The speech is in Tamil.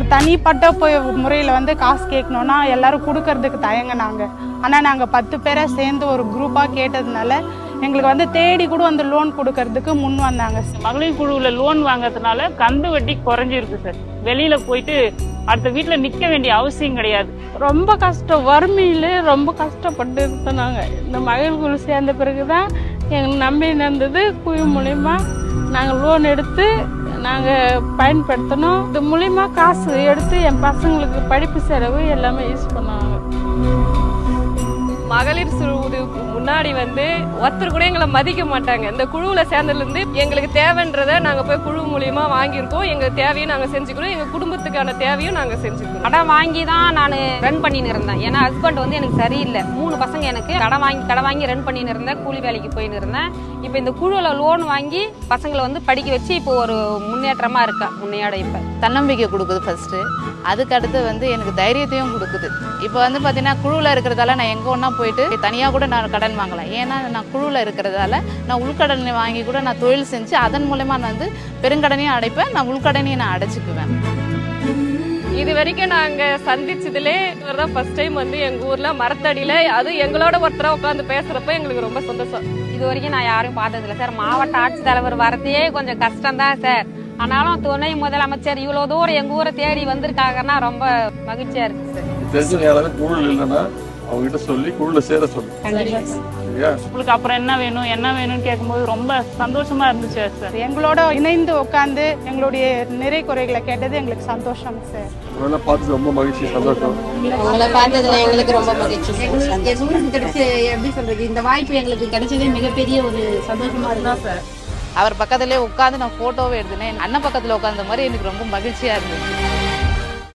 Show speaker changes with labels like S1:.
S1: ஒரு தனிப்பட்ட முறையில் வந்து காசு கேட்கணுன்னா எல்லாரும் கொடுக்கறதுக்கு தயங்கினாங்க. ஆனால் நாங்கள் 10 பேரை சேர்ந்து ஒரு குரூப்பாக கேட்டதுனால எங்களுக்கு வந்து தேடி கூட வந்து லோன் கொடுக்கறதுக்கு முன் வந்தாங்க.
S2: மகளிர் குழுவில் லோன் வாங்கிறதுனால கந்து வட்டி குறைஞ்சிருக்கு சார். வெளியில போயிட்டு அடுத்த வீட்டில் நிற்க வேண்டிய அவசியம் கிடையாது.
S3: ரொம்ப கஷ்டம், வறுமையில் ரொம்ப கஷ்டப்பட்டு இருந்தோம். நாங்கள் இந்த மகளிர் குழு சேர்ந்த பிறகுதான் எங்களுக்கு நம்பி நடந்தது. குழு மூலிமா நாங்கள் லோன் எடுத்து நாங்கள் பயன்படுத்தணும். இது மூலிமா காசு எடுத்து என் பசங்களுக்கு படிப்பு செலவு எல்லாமே யூஸ் பண்ணுவாங்க.
S4: மகளிர் சுழுவுக்கு முன்னாடி வந்து ஒருத்தர் கூட எங்களை மதிக்க மாட்டாங்க. இந்த குழுவில் சேர்ந்ததுலேருந்து எங்களுக்கு தேவைன்றதை நாங்கள் போய் குழு மூலியமா வாங்கியிருக்கோம். எங்கள் தேவையும் நாங்கள் செஞ்சுக்கிறோம், எங்கள் குடும்பத்துக்கான தேவையும் நாங்கள் செஞ்சுக்கிறோம்.
S5: கடன் வாங்கி தான் நான் ரன் பண்ணின்னு இருந்தேன். ஏன்னா ஹஸ்பண்ட் வந்து எனக்கு சரியில்லை. 3 பசங்க எனக்கு கடன் வாங்கி ரன் பண்ணின்னு இருந்தேன். கூலி வேலைக்கு போயின்னு இருந்தேன். இப்போ இந்த குழுவில் லோன் வாங்கி பசங்களை வந்து படிக்க வச்சு இப்போ ஒரு முன்னேற்றமாக இருக்கேன். முன்னையோட இப்போ
S6: தன்னம்பிக்கை கொடுக்குது ஃபர்ஸ்ட்டு. அதுக்கு அடுத்து வந்து எனக்கு தைரியத்தையும் கொடுக்குது. இப்போ வந்து பார்த்தீங்கன்னா குழுவில் இருக்கிறதால நான் எங்கே ஒன்றா போயிட்டு தனியாக கூட நான் கடன் வாங்கலாம். ஏன்னா நான் குழுவில் இருக்கிறதால நான் உள்கடன் வாங்கி கூட நான் தொழில் செஞ்சு அதன் மூலமா நான் வந்து பெருங்கடனையும் அடைப்பேன், நான் உள்கடனையும் நான் அடைச்சிக்குவேன்.
S4: இது வரைக்கும் நாங்கள் சந்திச்சதுலே இவர் தான் ஃபர்ஸ்ட் டைம் வந்து எங்கள் ஊரில் மரத்தடியில் அது எங்களோட ஒருத்தராக உட்காந்து பேசுகிறப்ப எங்களுக்கு ரொம்ப சந்தோஷம்.
S5: இது வரைக்கும் நான் யாரும் பார்த்ததில்லை சார். மாவட்ட ஆட்சித்தலைவர் வரதையே கொஞ்சம் கஷ்டம்தான் சார். ஆனாலும் துணை முதலமைச்சர் இவ்வளோ தூரம் எங்கள் ஊரை தேடி வந்திருக்காங்கன்னா ரொம்ப மகிழ்ச்சியாக இருக்குது சார்.
S7: தெரிஞ்சவங்க யாராவது குழுவில் இல்லைன்னா அவங்ககிட்ட சொல்லி குழுவில் சேர சொல்லுங்க.
S2: உங்களுக்கு அப்புறம் என்ன வேணும்னு கேட்கும்போது ரொம்ப சந்தோஷமா இருந்துச்சு சார்.
S1: எங்களோட இணைந்து உட்காந்து எங்களுடைய நிறை குறைகளை கேட்டது எங்களுக்கு சந்தோஷம் சார்.
S7: அதெல்லாம் பார்த்து ரொம்ப மகிழ்ச்சி, சந்தோஷம்.
S8: உங்களை பார்த்ததுல எங்களுக்கு ரொம்ப மகிழ்ச்சி. எப்படி சொல்றது, இந்த வாய்ப்பு எங்களுக்கு கிடைச்சதே மிகப்பெரிய ஒரு சந்தோஷமா இருந்தா சார்.
S6: அவர் பக்கத்துலேயே உட்காந்து நான் ஃபோட்டோவே எடுத்தேன். அண்ணன் பக்கத்தில் உட்காந்த மாதிரி எனக்கு ரொம்ப மகிழ்ச்சியாக இருந்துச்சு.